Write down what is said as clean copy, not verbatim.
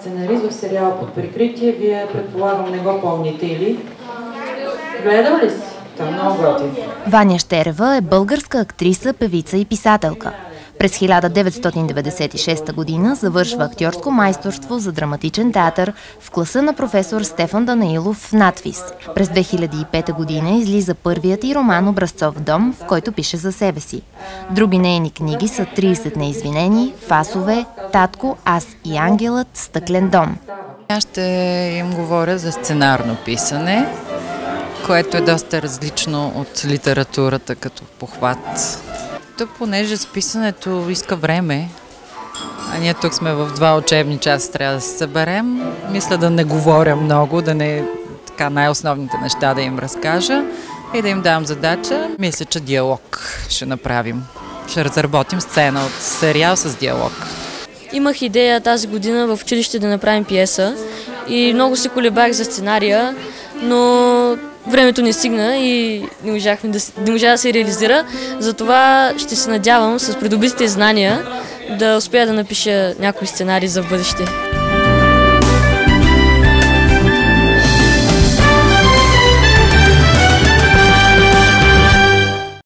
сценарист в сериала Под прикритие. Вие, предполагам, не го помните или? Гледал ли си? Много готин. Ваня Щерева е българска актриса, певица и писателка. През 1996 година завършва актьорско майсторство за драматичен театър в класа на професор Стефан Данаилов в НАТФИЗ. През 2005 година излиза първият и роман «Образцов дом», в който пише за себе си. Други нейни книги са 30 неизвинени, Фасове, Татко, Аз и ангелът, Стъклен дом. Аз ще им говоря за сценарно писане, което е доста различно от литературата като похват. То, понеже с писането иска време, а ние тук сме в 2 учебни часа, трябва да се съберем. Мисля да не говоря много, да не така най-основните неща да им разкажа и да им дам задача. Мисля, че диалог ще направим. Ще разработим сцена от сериал с диалог. Имах идея тази година в училище да направим пиеса и много се колебах за сценария, но времето не стигна и не можа да се реализира. Затова ще се надявам с придобитите знания да успея да напиша някой сценарий за бъдеще.